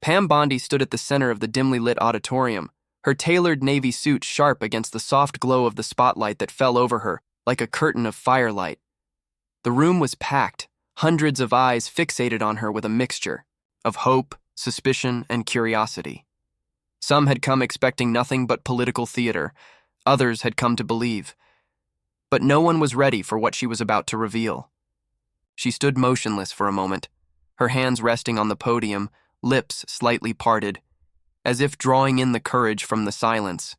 Pam Bondi stood at the center of the dimly lit auditorium, her tailored navy suit sharp against the soft glow of the spotlight that fell over her like a curtain of firelight. The room was packed, hundreds of eyes fixated on her with a mixture of hope, suspicion, and curiosity. Some had come expecting nothing but political theater, others had come to believe. But no one was ready for what she was about to reveal. She stood motionless for a moment, her hands resting on the podium, lips slightly parted, as if drawing in the courage from the silence.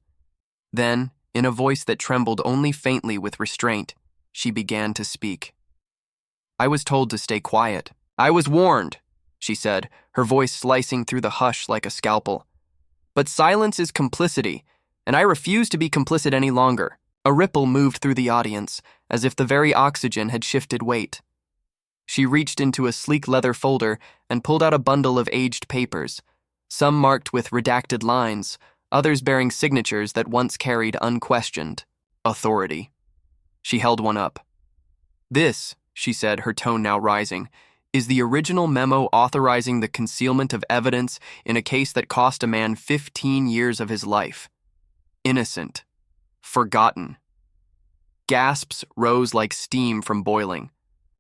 Then, in a voice that trembled only faintly with restraint, she began to speak. "I was told to stay quiet. I was warned," she said, her voice slicing through the hush like a scalpel. "But silence is complicity, and I refuse to be complicit any longer." A ripple moved through the audience, as if the very oxygen had shifted weight. She reached into a sleek leather folder and pulled out a bundle of aged papers, some marked with redacted lines, others bearing signatures that once carried unquestioned authority. She held one up. "This," she said, her tone now rising, "is the original memo authorizing the concealment of evidence in a case that cost a man 15 years of his life. Innocent. Forgotten." Gasps rose like steam from boiling.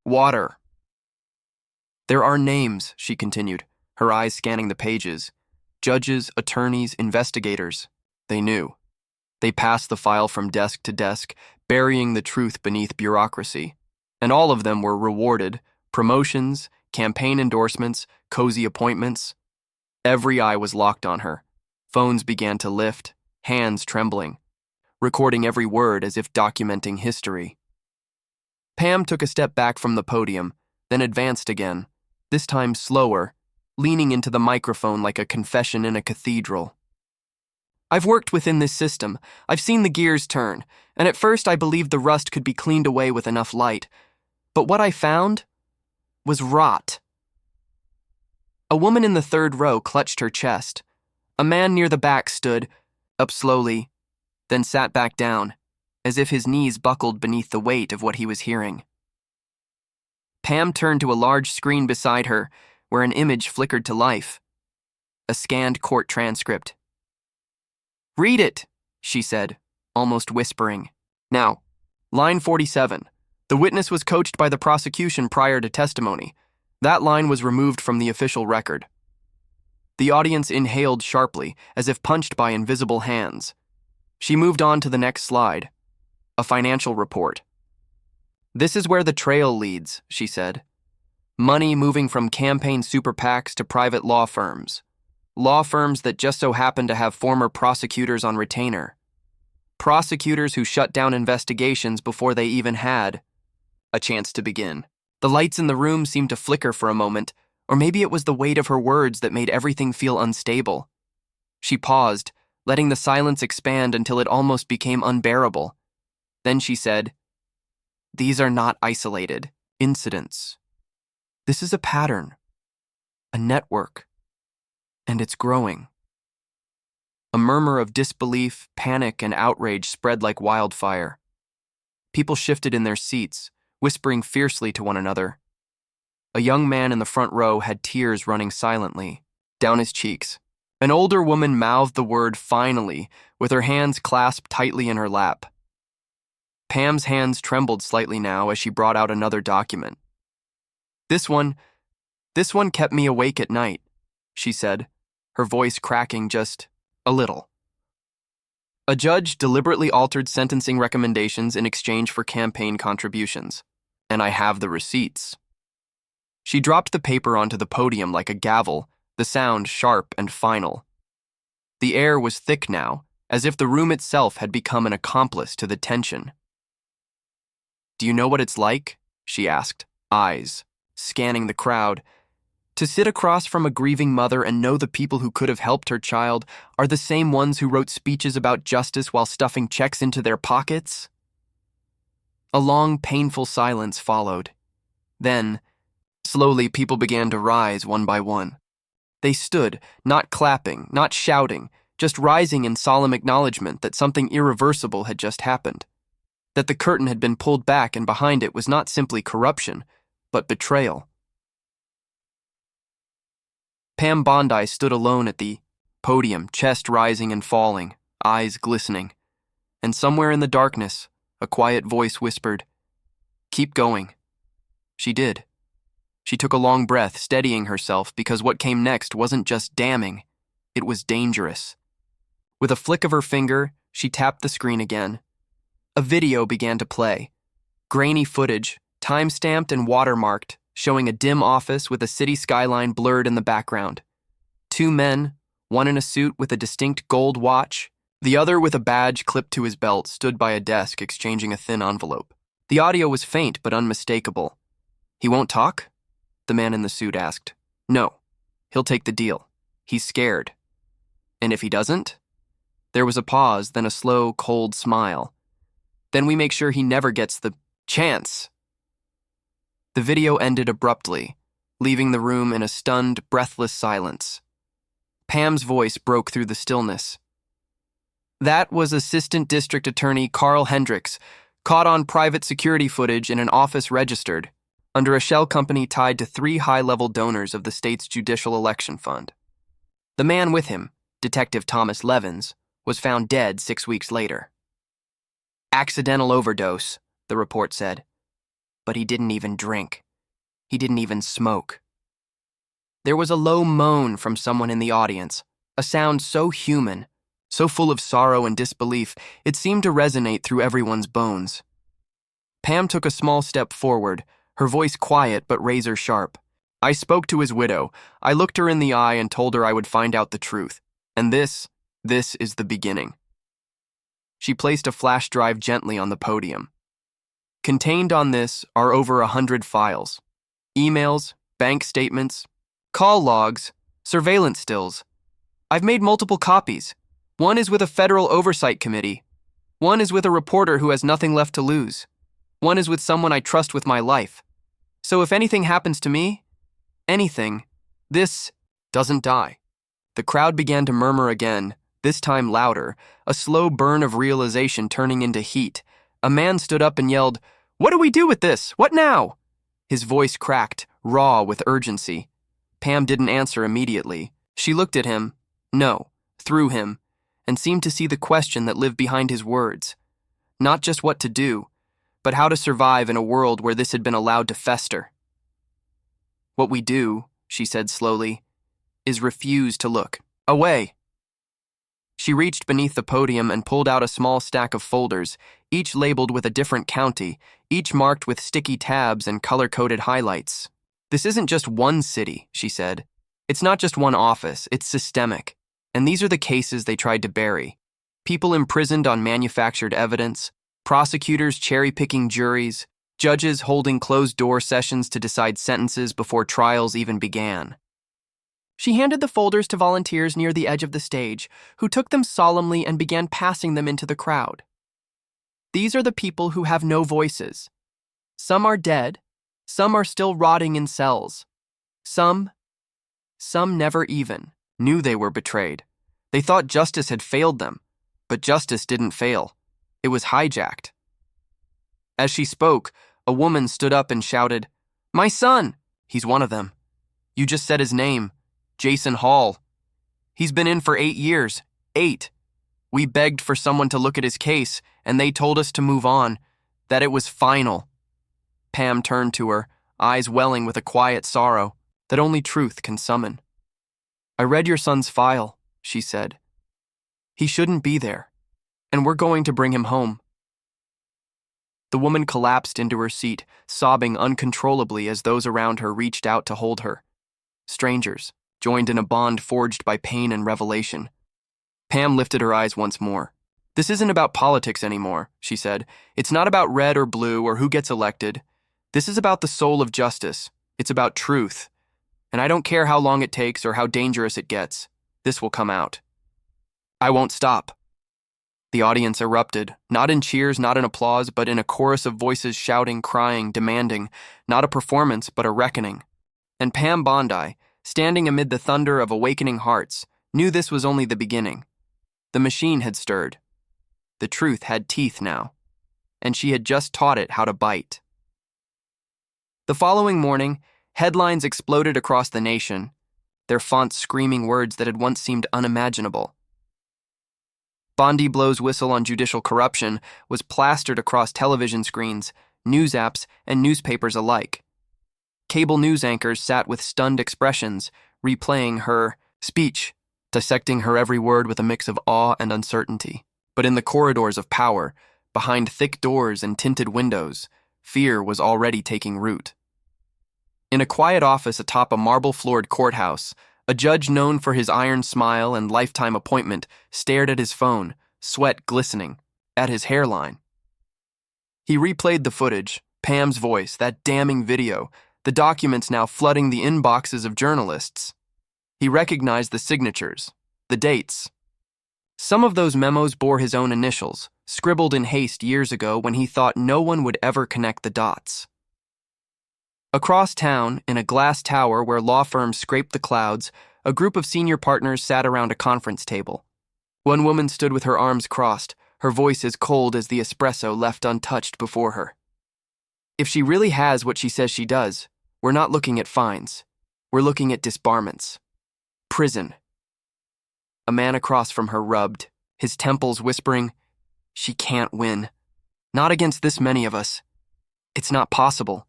"Water." "There are names," she continued, her eyes scanning the pages. "Judges, attorneys, investigators. They knew. They passed the file from desk to desk, burying the truth beneath bureaucracy. And all of them were rewarded, promotions, campaign endorsements, cozy appointments. Every eye was locked on her. Phones began to lift, hands trembling, recording every word as if documenting history." Pam took a step back from the podium, then advanced again, this time slower, leaning into the microphone like a confession in a cathedral. "I've worked within this system. I've seen the gears turn, and at first I believed the rust could be cleaned away with enough light. But what I found was rot." A woman in the third row clutched her chest. A man near the back stood up slowly, then sat back down, as if his knees buckled beneath the weight of what he was hearing. Pam turned to a large screen beside her, where an image flickered to life. A scanned court transcript. "Read it," she said, almost whispering. "Now, line 47. The witness was coached by the prosecution prior to testimony. That line was removed from the official record." The audience inhaled sharply, as if punched by invisible hands. She moved on to the next slide. A financial report. "This is where the trail leads," she said. "Money moving from campaign super PACs to private law firms. Law firms that just so happen to have former prosecutors on retainer. Prosecutors who shut down investigations before they even had a chance to begin." The lights in the room seemed to flicker for a moment, or maybe it was the weight of her words that made everything feel unstable. She paused, letting the silence expand until it almost became unbearable. Then she said, "These are not isolated incidents. This is a pattern, a network, and it's growing." A murmur of disbelief, panic, and outrage spread like wildfire. People shifted in their seats, whispering fiercely to one another. A young man in the front row had tears running silently down his cheeks. An older woman mouthed the word "finally" with her hands clasped tightly in her lap. Pam's hands trembled slightly now as she brought out another document. This one kept me awake at night," she said, her voice cracking just a little. "A judge deliberately altered sentencing recommendations in exchange for campaign contributions, and I have the receipts." She dropped the paper onto the podium like a gavel, the sound sharp and final. The air was thick now, as if the room itself had become an accomplice to the tension. "Do you know what it's like?" she asked, eyes scanning the crowd. "To sit across from a grieving mother and know the people who could have helped her child are the same ones who wrote speeches about justice while stuffing checks into their pockets?" A long, painful silence followed. Then, slowly, people began to rise one by one. They stood, not clapping, not shouting, just rising in solemn acknowledgement that something irreversible had just happened. That the curtain had been pulled back and behind it was not simply corruption, but betrayal. Pam Bondi stood alone at the podium, chest rising and falling, eyes glistening. And somewhere in the darkness, a quiet voice whispered, "Keep going." She did. She took a long breath, steadying herself, because what came next wasn't just damning, it was dangerous. With a flick of her finger, she tapped the screen again. A video began to play. Grainy footage, time-stamped and watermarked, showing a dim office with a city skyline blurred in the background. Two men, one in a suit with a distinct gold watch, the other with a badge clipped to his belt, stood by a desk exchanging a thin envelope. The audio was faint but unmistakable. "He won't talk?" the man in the suit asked. "No. He'll take the deal. He's scared." "And if he doesn't?" There was a pause, then a slow, cold smile. "Then we make sure he never gets the chance." The video ended abruptly, leaving the room in a stunned, breathless silence. Pam's voice broke through the stillness. That was Assistant District Attorney Carl Hendricks, caught on private security footage in an office registered under a shell company tied to 3 high-level donors of the state's Judicial Election Fund. The man with him, Detective Thomas Levins, was found dead 6 weeks later. "Accidental overdose," the report said. But he didn't even drink. He didn't even smoke. There was a low moan from someone in the audience, a sound so human, so full of sorrow and disbelief, it seemed to resonate through everyone's bones. Pam took a small step forward, her voice quiet but razor-sharp. "I spoke to his widow. I looked her in the eye and told her I would find out the truth. And this is the beginning." She placed a flash drive gently on the podium. Contained on this are over 100 files. Emails, bank statements, call logs, surveillance stills. I've made multiple copies. One is with a federal oversight committee. One is with a reporter who has nothing left to lose. One is with someone I trust with my life. So if anything happens to me, anything, this doesn't die. The crowd began to murmur again, this time louder, a slow burn of realization turning into heat. A man stood up and yelled, "What do we do with this? What now?" His voice cracked, raw with urgency. Pam didn't answer immediately. She looked at him, no, through him, and seemed to see the question that lived behind his words. Not just what to do, but how to survive in a world where this had been allowed to fester. "What we do," she said slowly, "is refuse to look away." She reached beneath the podium and pulled out a small stack of folders, each labeled with a different county, each marked with sticky tabs and color-coded highlights. "This isn't just one city," she said. "It's not just one office, it's systemic. And these are the cases they tried to bury. People imprisoned on manufactured evidence, prosecutors cherry-picking juries, judges holding closed-door sessions to decide sentences before trials even began." She handed the folders to volunteers near the edge of the stage, who took them solemnly and began passing them into the crowd. "These are the people who have no voices. Some are dead, some are still rotting in cells. Some never even knew they were betrayed. They thought justice had failed them, but justice didn't fail. It was hijacked." As she spoke, a woman stood up and shouted, "My son!" "He's one of them. You just said his name. Jason Hall. He's been in for 8 years. 8. We begged for someone to look at his case, and they told us to move on, that it was final." Pam turned to her, eyes welling with a quiet sorrow that only truth can summon. "I read your son's file," she said. "He shouldn't be there, and we're going to bring him home." The woman collapsed into her seat, sobbing uncontrollably as those around her reached out to hold her. Strangers, joined in a bond forged by pain and revelation. Pam lifted her eyes once more. "This isn't about politics anymore," she said. "It's not about red or blue or who gets elected. This is about the soul of justice. It's about truth. And I don't care how long it takes or how dangerous it gets. This will come out. I won't stop." The audience erupted, not in cheers, not in applause, but in a chorus of voices shouting, crying, demanding, not a performance, but a reckoning. And Pam Bondi, standing amid the thunder of awakening hearts, knew this was only the beginning. The machine had stirred. The truth had teeth now, and she had just taught it how to bite. The following morning, headlines exploded across the nation. their fonts screaming words that had once seemed unimaginable. Bondi Blow's whistle on judicial corruption was plastered across television screens, news apps, and newspapers alike. Cable news anchors sat with stunned expressions, replaying her speech, dissecting her every word with a mix of awe and uncertainty. But in the corridors of power, behind thick doors and tinted windows, fear was already taking root. In a quiet office atop a marble-floored courthouse, a judge known for his iron smile and lifetime appointment stared at his phone, sweat glistening, at his hairline. He replayed the footage, Pam's voice, that damning video, the documents now flooding the inboxes of journalists. He recognized the signatures, the dates. Some of those memos bore his own initials, scribbled in haste years ago when he thought no one would ever connect the dots. Across town, in a glass tower where law firms scraped the clouds, a group of senior partners sat around a conference table. One woman stood with her arms crossed, her voice as cold as the espresso left untouched before her. If she really has what she says she does, we're not looking at fines. We're looking at disbarments. Prison. A man across from her rubbed, his temples whispering, "She can't win. Not against this many of us. It's not possible."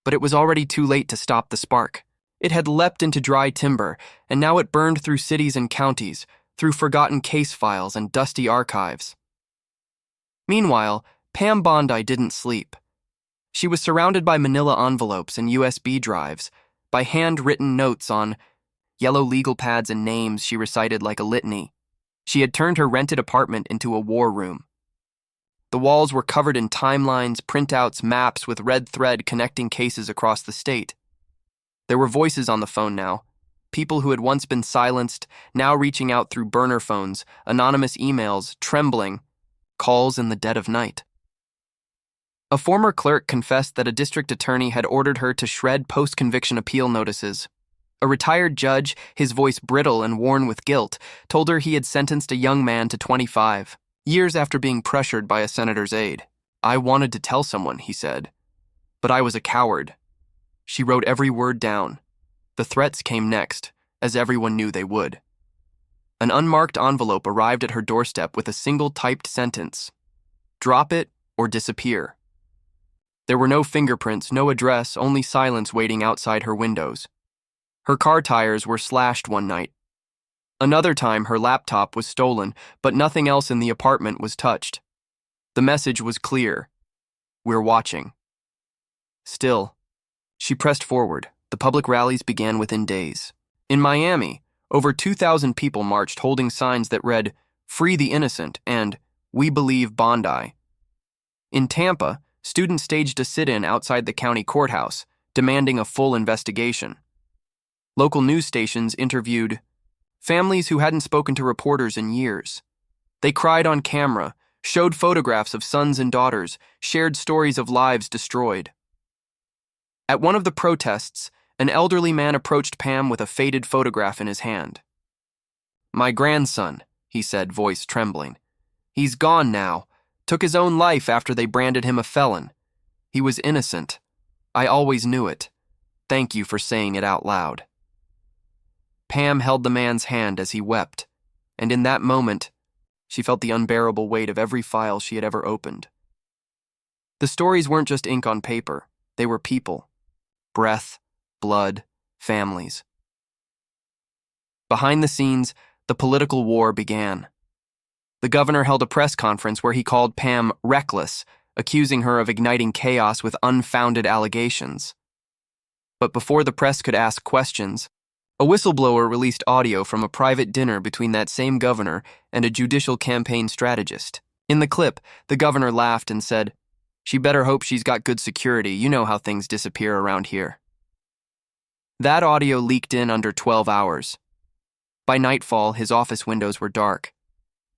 But it was already too late to stop the spark. It had leapt into dry timber, and now it burned through cities and counties, through forgotten case files and dusty archives. Meanwhile, Pam Bondi didn't sleep. She was surrounded by manila envelopes and USB drives, by handwritten notes on yellow legal pads and names she recited like a litany. She had turned her rented apartment into a war room. The walls were covered in timelines, printouts, maps with red thread connecting cases across the state. There were voices on the phone now, people who had once been silenced, now reaching out through burner phones, anonymous emails, trembling, calls in the dead of night. A former clerk confessed that a district attorney had ordered her to shred post-conviction appeal notices. A retired judge, his voice brittle and worn with guilt, told her he had sentenced a young man to 25. Years after being pressured by a senator's aide. "I wanted to tell someone," he said, "but I was a coward." She wrote every word down. The threats came next, as everyone knew they would. An unmarked envelope arrived at her doorstep with a single typed sentence: "Drop it or disappear." There were no fingerprints, no address, only silence waiting outside her windows. Her car tires were slashed one night. Another time, her laptop was stolen, but nothing else in the apartment was touched. The message was clear: "We're watching." Still, she pressed forward. The public rallies began within days. In Miami, over 2,000 people marched holding signs that read, "Free the innocent" and "We believe Bondi." In Tampa, students staged a sit-in outside the county courthouse, demanding a full investigation. Local news stations interviewed families who hadn't spoken to reporters in years. They cried on camera, showed photographs of sons and daughters, shared stories of lives destroyed. At one of the protests, an elderly man approached Pam with a faded photograph in his hand. "My grandson," he said, voice trembling. "He's gone now. Took his own life after they branded him a felon. He was innocent. I always knew it. Thank you for saying it out loud." Pam held the man's hand as he wept, and in that moment, she felt the unbearable weight of every file she had ever opened. The stories weren't just ink on paper, they were people. Breath, blood, families. Behind the scenes, the political war began. The governor held a press conference where he called Pam reckless, accusing her of igniting chaos with unfounded allegations. But before the press could ask questions, a whistleblower released audio from a private dinner between that same governor and a judicial campaign strategist. In the clip, the governor laughed and said, "She better hope she's got good security. You know how things disappear around here." That audio leaked in under 12 hours. By nightfall, his office windows were dark.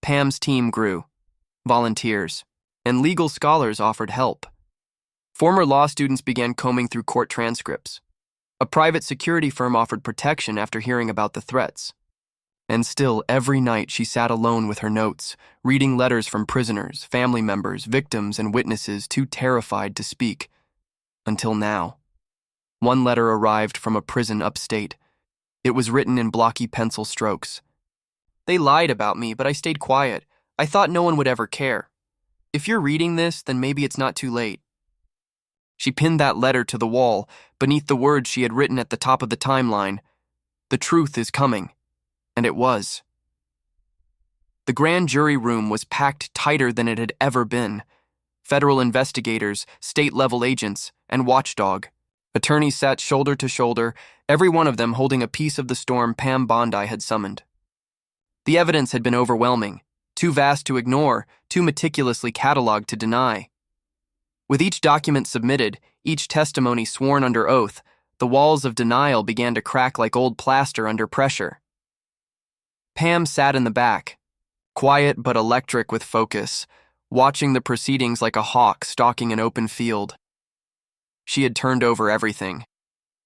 Pam's team grew. Volunteers and legal scholars offered help. Former law students began combing through court transcripts. A private security firm offered protection after hearing about the threats. And still, every night she sat alone with her notes, reading letters from prisoners, family members, victims, and witnesses too terrified to speak. Until now. One letter arrived from a prison upstate. It was written in blocky pencil strokes. They lied about me, but I stayed quiet. I thought no one would ever care. If you're reading this, then maybe it's not too late. She pinned that letter to the wall, beneath the words she had written at the top of the timeline. The truth is coming. And it was. The grand jury room was packed tighter than it had ever been. Federal investigators, state-level agents, and watchdog. Attorneys sat shoulder to shoulder, every one of them holding a piece of the storm Pam Bondi had summoned. The evidence had been overwhelming, too vast to ignore, too meticulously cataloged to deny. With each document submitted, each testimony sworn under oath, the walls of denial began to crack like old plaster under pressure. Pam sat in the back, quiet but electric with focus, watching the proceedings like a hawk stalking an open field. She had turned over everything.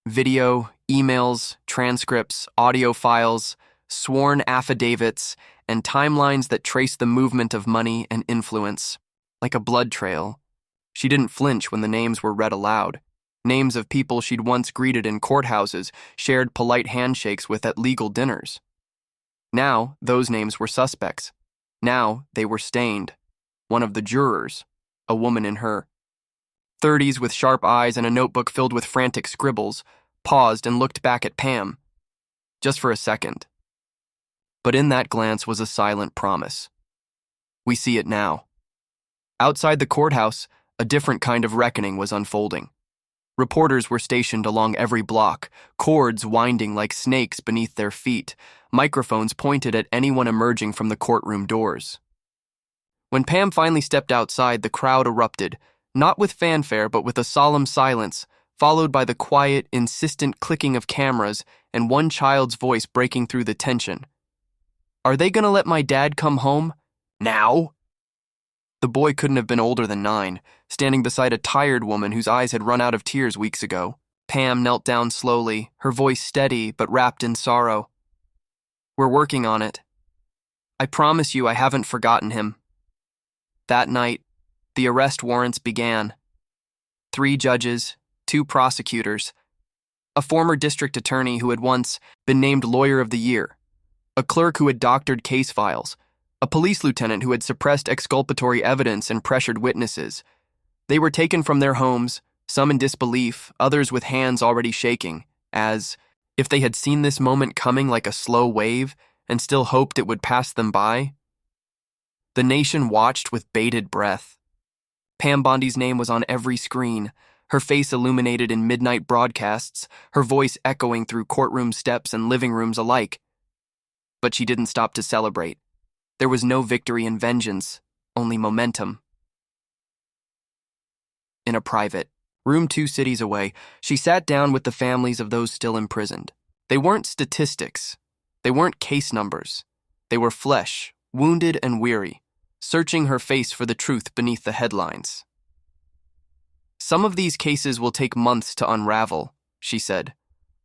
Video, emails, transcripts, audio files, sworn affidavits, and timelines that traced the movement of money and influence. Like a blood trail. She didn't flinch when the names were read aloud. Names of people she'd once greeted in courthouses, shared polite handshakes with at legal dinners. Now, those names were suspects. Now, they were stained. One of the jurors, a woman in her 30s with sharp eyes and a notebook filled with frantic scribbles, paused and looked back at Pam. Just for a second. But in that glance was a silent promise. We see it now. Outside the courthouse, a different kind of reckoning was unfolding. Reporters were stationed along every block, cords winding like snakes beneath their feet, microphones pointed at anyone emerging from the courtroom doors. When Pam finally stepped outside, the crowd erupted, not with fanfare but with a solemn silence, followed by the quiet, insistent clicking of cameras and one child's voice breaking through the tension. "Are they gonna let my dad come home? Now?" The boy couldn't have been older than 9, standing beside a tired woman whose eyes had run out of tears weeks ago. Pam knelt down slowly, her voice steady but wrapped in sorrow. "We're working on it. I promise you I haven't forgotten him." That night, the arrest warrants began. 3 judges, 2 prosecutors, a former district attorney who had once been named Lawyer of the Year, a clerk who had doctored case files, a police lieutenant who had suppressed exculpatory evidence and pressured witnesses. They were taken from their homes, some in disbelief, others with hands already shaking, as if they had seen this moment coming like a slow wave and still hoped it would pass them by. The nation watched with bated breath. Pam Bondi's name was on every screen, her face illuminated in midnight broadcasts, her voice echoing through courtroom steps and living rooms alike. But she didn't stop to celebrate. There was no victory in vengeance, only momentum. In a private room 2 cities away, she sat down with the families of those still imprisoned. They weren't statistics. They weren't case numbers. They were flesh, wounded and weary, searching her face for the truth beneath the headlines. "Some of these cases will take months to unravel," she said.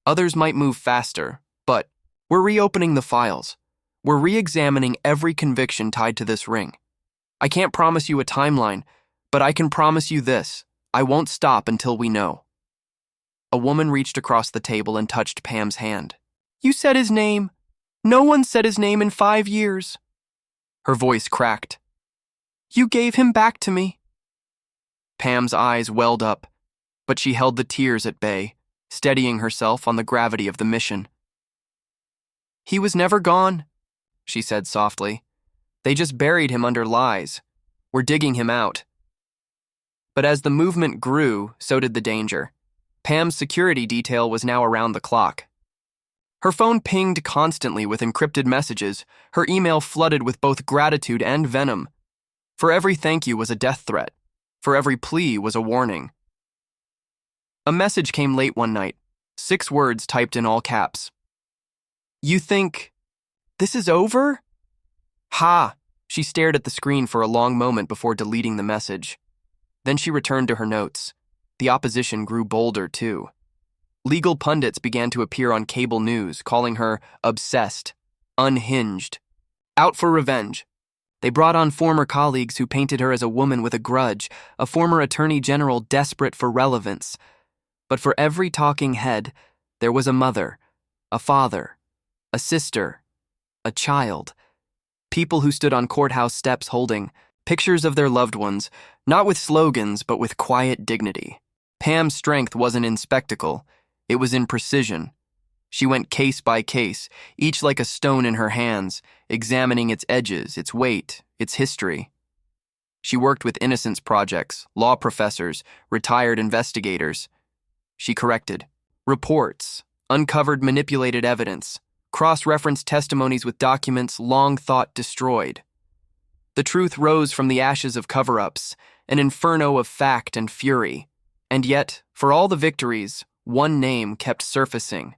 "Others might move faster, but we're reopening the files. We're re-examining every conviction tied to this ring. I can't promise you a timeline, but I can promise you this. I won't stop until we know." A woman reached across the table and touched Pam's hand. "You said his name. No one said his name in 5 years. Her voice cracked. "You gave him back to me." Pam's eyes welled up, but she held the tears at bay, steadying herself on the gravity of the mission. "He was never gone," she said softly. "They just buried him under lies. We're digging him out." But as the movement grew, so did the danger. Pam's security detail was now around the clock. Her phone pinged constantly with encrypted messages, her email flooded with both gratitude and venom. For every thank you was a death threat. For every plea was a warning. A message came late one night, 6 words typed in all caps. "You think this is over?" "Ha!" She stared at the screen for a long moment before deleting the message. Then she returned to her notes. The opposition grew bolder, too. Legal pundits began to appear on cable news, calling her obsessed, unhinged, out for revenge. They brought on former colleagues who painted her as a woman with a grudge, a former attorney general desperate for relevance. But for every talking head, there was a mother, A father, a sister, a child. People who stood on courthouse steps holding pictures of their loved ones, not with slogans, but with quiet dignity. Pam's strength wasn't in spectacle, it was in precision. She went case by case, each like a stone in her hands, examining its edges, its weight, its history. She worked with innocence projects, law professors, retired investigators. She corrected reports, uncovered manipulated evidence, cross-referenced testimonies with documents long thought destroyed. The truth rose from the ashes of cover-ups, an inferno of fact and fury. And yet, for all the victories, one name kept surfacing.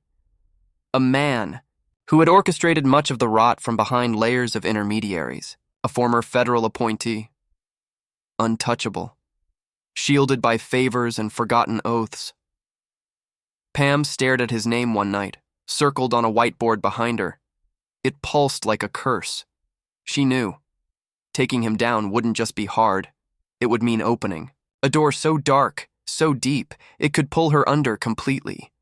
A man who had orchestrated much of the rot from behind layers of intermediaries, a former federal appointee. Untouchable, shielded by favors and forgotten oaths. Pam stared at his name one night, circled on a whiteboard behind her. It pulsed like a curse. She knew. Taking him down wouldn't just be hard. It would mean opening. A door so dark, so deep, it could pull her under completely.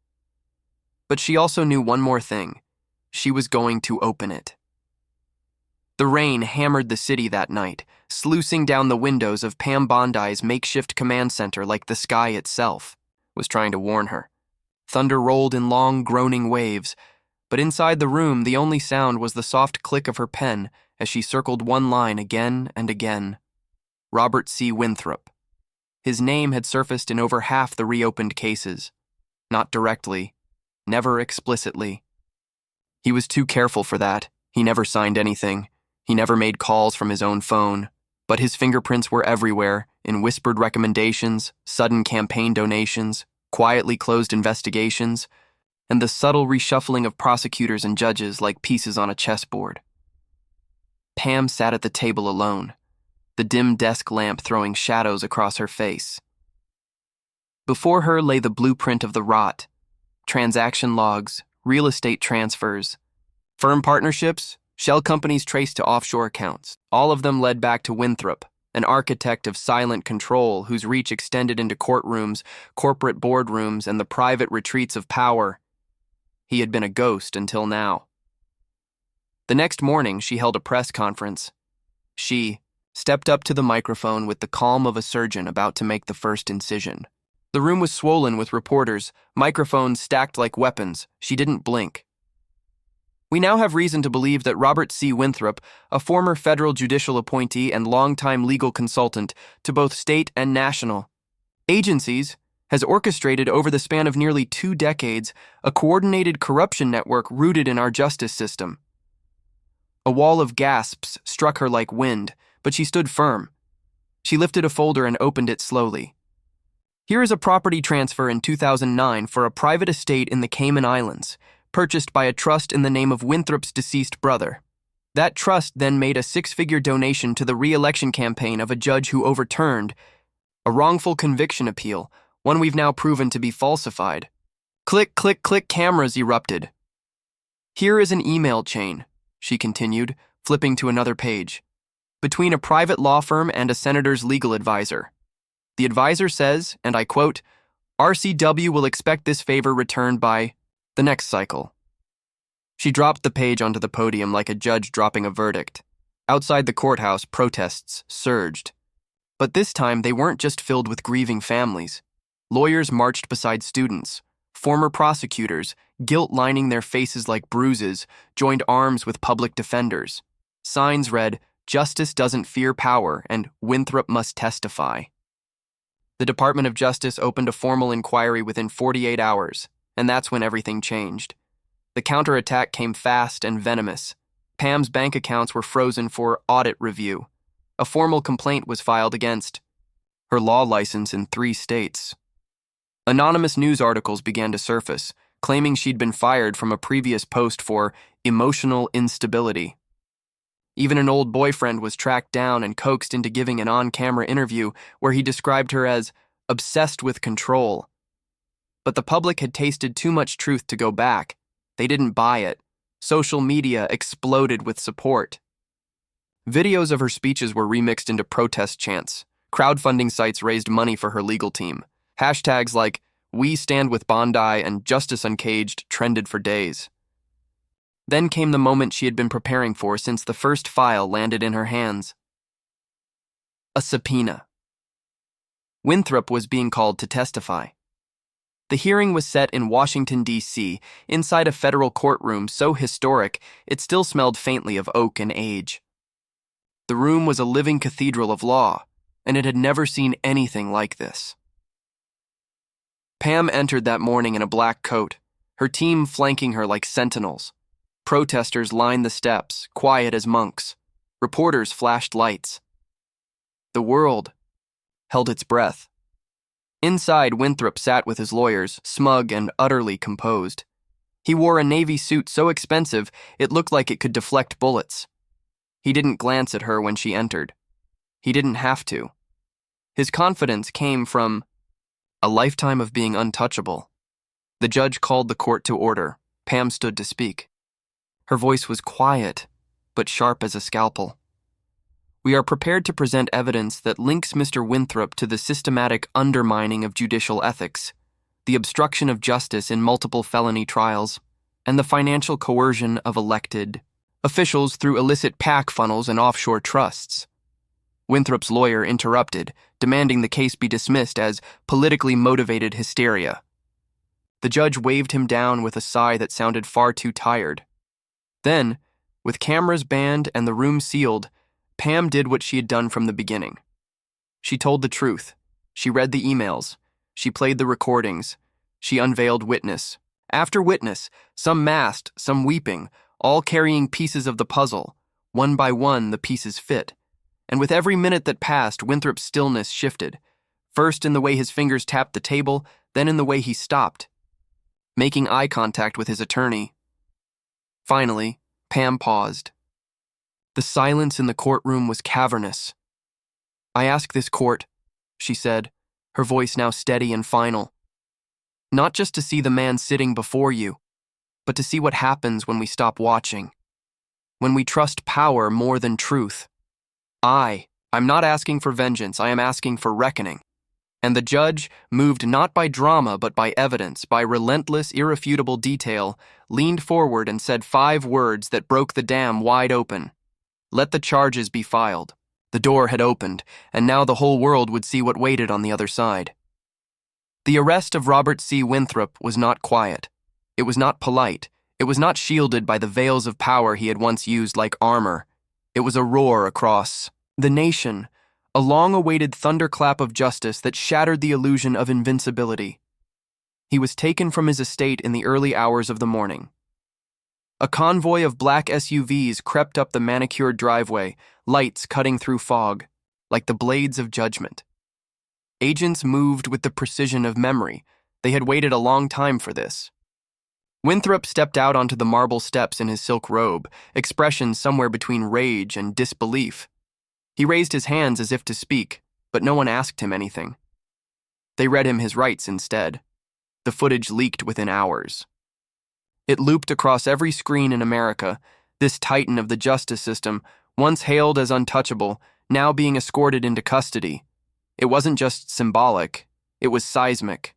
But she also knew one more thing. She was going to open it. The rain hammered the city that night, sluicing down the windows of Pam Bondi's makeshift command center like the sky itself was trying to warn her. Thunder rolled in long, groaning waves, but inside the room the only sound was the soft click of her pen as she circled one line again and again. Robert C. Winthrop. His name had surfaced in over half the reopened cases. Not directly, never explicitly. He was too careful for that. He never signed anything. He never made calls from his own phone. But his fingerprints were everywhere, in whispered recommendations, sudden campaign donations, quietly closed investigations, and the subtle reshuffling of prosecutors and judges like pieces on a chessboard. Pam sat at the table alone, the dim desk lamp throwing shadows across her face. Before her lay the blueprint of the rot, transaction logs, real estate transfers, firm partnerships, shell companies traced to offshore accounts. All of them led back to Winthrop, an architect of silent control whose reach extended into courtrooms, corporate boardrooms, and the private retreats of power. He had been a ghost until now. The next morning, she held a press conference. She stepped up to the microphone with the calm of a surgeon about to make the first incision. The room was swollen with reporters, microphones stacked like weapons. She didn't blink. We now have reason to believe that Robert C. Winthrop, a former federal judicial appointee and longtime legal consultant to both state and national agencies, has orchestrated over the span of nearly 2 decades a coordinated corruption network rooted in our justice system. A wall of gasps struck her like wind, but she stood firm. She lifted a folder and opened it slowly. Here is a property transfer in 2009 for a private estate in the Cayman Islands, purchased by a trust in the name of Winthrop's deceased brother. That trust then made a 6-figure donation to the re-election campaign of a judge who overturned a wrongful conviction appeal, one we've now proven to be falsified. Click, click, click, cameras erupted. Here is an email chain, she continued, flipping to another page, between a private law firm and a senator's legal advisor. The advisor says, and I quote, "RCW will expect this favor returned by the next cycle." She dropped the page onto the podium like a judge dropping a verdict. Outside the courthouse, protests surged. But this time, they weren't just filled with grieving families. Lawyers marched beside students. Former prosecutors, guilt lining their faces like bruises, joined arms with public defenders. Signs read, "Justice doesn't fear power," and "Winthrop must testify." The Department of Justice opened a formal inquiry within 48 hours. And that's when everything changed. The counterattack came fast and venomous. Pam's bank accounts were frozen for audit review. A formal complaint was filed against her law license in 3 states. Anonymous news articles began to surface, claiming she'd been fired from a previous post for emotional instability. Even an old boyfriend was tracked down and coaxed into giving an on-camera interview where he described her as obsessed with control. But the public had tasted too much truth to go back. They didn't buy it. Social media exploded with support. Videos of her speeches were remixed into protest chants. Crowdfunding sites raised money for her legal team. Hashtags like "We Stand with Bondi" and "Justice Uncaged" trended for days. Then came the moment she had been preparing for since the first file landed in her hands. A subpoena. Winthrop was being called to testify. The hearing was set in Washington, D.C., inside a federal courtroom so historic it still smelled faintly of oak and age. The room was a living cathedral of law, and it had never seen anything like this. Pam entered that morning in a black coat, her team flanking her like sentinels. Protesters lined the steps, quiet as monks. Reporters flashed lights. The world held its breath. Inside, Winthrop sat with his lawyers, smug and utterly composed. He wore a navy suit so expensive it looked like it could deflect bullets. He didn't glance at her when she entered. He didn't have to. His confidence came from a lifetime of being untouchable. The judge called the court to order. Pam stood to speak. Her voice was quiet, but sharp as a scalpel. We are prepared to present evidence that links Mr. Winthrop to the systematic undermining of judicial ethics, the obstruction of justice in multiple felony trials, and the financial coercion of elected officials through illicit PAC funnels and offshore trusts. Winthrop's lawyer interrupted, demanding the case be dismissed as politically motivated hysteria. The judge waved him down with a sigh that sounded far too tired. Then, with cameras banned and the room sealed, Pam did what she had done from the beginning. She told the truth. She read the emails. She played the recordings. She unveiled witness after witness, some masked, some weeping, all carrying pieces of the puzzle. One by one, the pieces fit. And with every minute that passed, Winthrop's stillness shifted, first in the way his fingers tapped the table, then in the way he stopped, making eye contact with his attorney. Finally, Pam paused. The silence in the courtroom was cavernous. "I ask this court," she said, her voice now steady and final, "not just to see the man sitting before you, but to see what happens when we stop watching, when we trust power more than truth. I'm not asking for vengeance, I am asking for reckoning." And the judge, moved not by drama but by evidence, by relentless, irrefutable detail, leaned forward and said 5 words that broke the dam wide open. Let the charges be filed. The door had opened, and now the whole world would see what waited on the other side. The arrest of Robert C. Winthrop was not quiet. It was not polite. It was not shielded by the veils of power he had once used like armor. It was a roar across the nation, a long-awaited thunderclap of justice that shattered the illusion of invincibility. He was taken from his estate in the early hours of the morning. A convoy of black SUVs crept up the manicured driveway, lights cutting through fog, like the blades of judgment. Agents moved with the precision of memory. They had waited a long time for this. Winthrop stepped out onto the marble steps in his silk robe, expression somewhere between rage and disbelief. He raised his hands as if to speak, but no one asked him anything. They read him his rights instead. The footage leaked within hours. It looped across every screen in America, this titan of the justice system, once hailed as untouchable, now being escorted into custody. It wasn't just symbolic, it was seismic.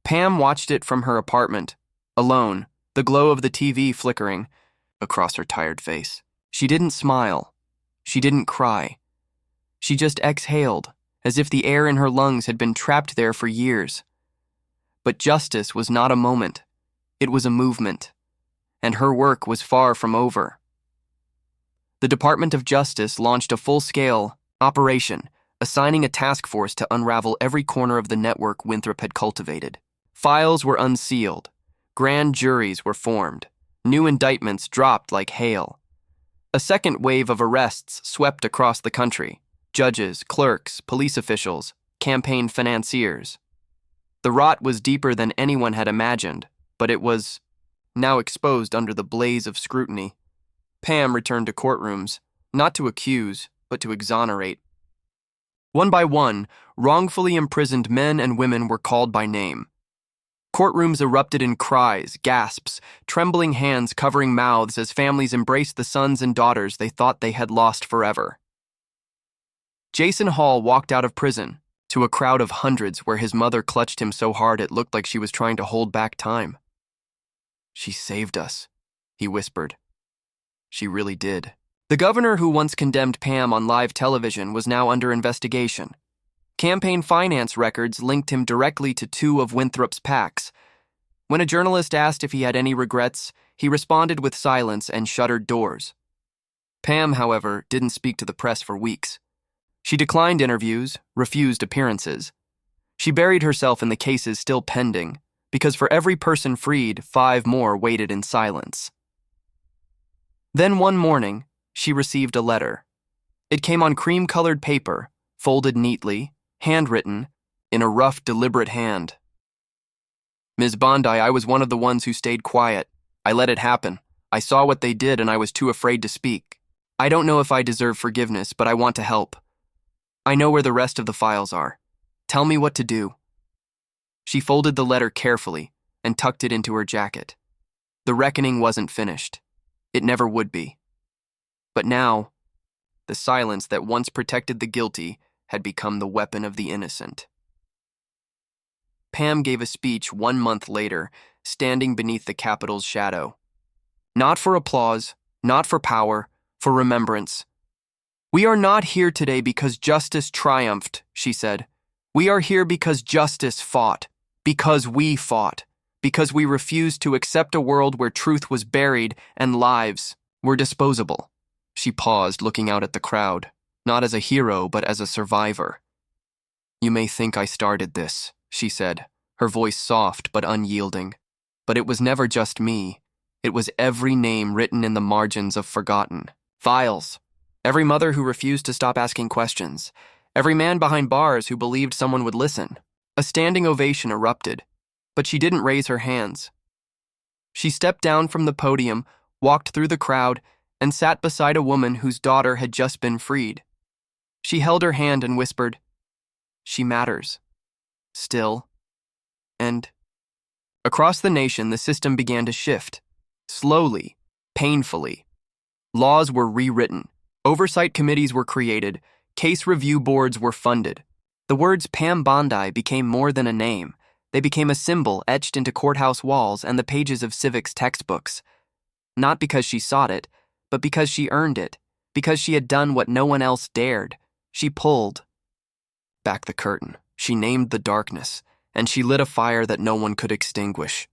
Pam watched it from her apartment, alone, the glow of the TV flickering across her tired face. She didn't smile. She didn't cry. She just exhaled, as if the air in her lungs had been trapped there for years. But justice was not a moment. It was a movement, and her work was far from over. The Department of Justice launched a full-scale operation, assigning a task force to unravel every corner of the network Winthrop had cultivated. Files were unsealed. Grand juries were formed. New indictments dropped like hail. A second wave of arrests swept across the country. Judges, clerks, police officials, campaign financiers. The rot was deeper than anyone had imagined, but it was now exposed under the blaze of scrutiny. Pam returned to courtrooms, not to accuse, but to exonerate. One by one, wrongfully imprisoned men and women were called by name. Courtrooms erupted in cries, gasps, trembling hands covering mouths as families embraced the sons and daughters they thought they had lost forever. Jason Hall walked out of prison, to a crowd of hundreds where his mother clutched him so hard it looked like she was trying to hold back time. "She saved us," he whispered. She really did. The governor who once condemned Pam on live television was now under investigation. Campaign finance records linked him directly to 2 of Winthrop's PACs. When a journalist asked if he had any regrets, he responded with silence and shuttered doors. Pam, however, didn't speak to the press for weeks. She declined interviews, refused appearances. She buried herself in the cases still pending, because for every person freed, 5 more waited in silence. Then one morning, she received a letter. It came on cream-colored paper, folded neatly, handwritten, in a rough, deliberate hand. Ms. Bondi, I was one of the ones who stayed quiet. I let it happen. I saw what they did and I was too afraid to speak. I don't know if I deserve forgiveness, but I want to help. I know where the rest of the files are. Tell me what to do. She folded the letter carefully and tucked it into her jacket. The reckoning wasn't finished. It never would be. But now, the silence that once protected the guilty had become the weapon of the innocent. Pam gave a speech 1 month later, standing beneath the Capitol's shadow. Not for applause, not for power, for remembrance. We are not here today because justice triumphed, she said. We are here because justice fought, because we fought, because we refused to accept a world where truth was buried and lives were disposable. She paused, looking out at the crowd, not as a hero, but as a survivor. You may think I started this, she said, her voice soft but unyielding. But it was never just me. It was every name written in the margins of forgotten files. Every mother who refused to stop asking questions. Every man behind bars who believed someone would listen. A standing ovation erupted, but she didn't raise her hands. She stepped down from the podium, walked through the crowd, and sat beside a woman whose daughter had just been freed. She held her hand and whispered, "She matters. Still." And across the nation, the system began to shift. Slowly, painfully. Laws were rewritten. Oversight committees were created. Case review boards were funded. The words Pam Bondi became more than a name. They became a symbol etched into courthouse walls and the pages of civics textbooks. Not because she sought it, but because she earned it, because she had done what no one else dared. She pulled back the curtain. She named the darkness, and she lit a fire that no one could extinguish.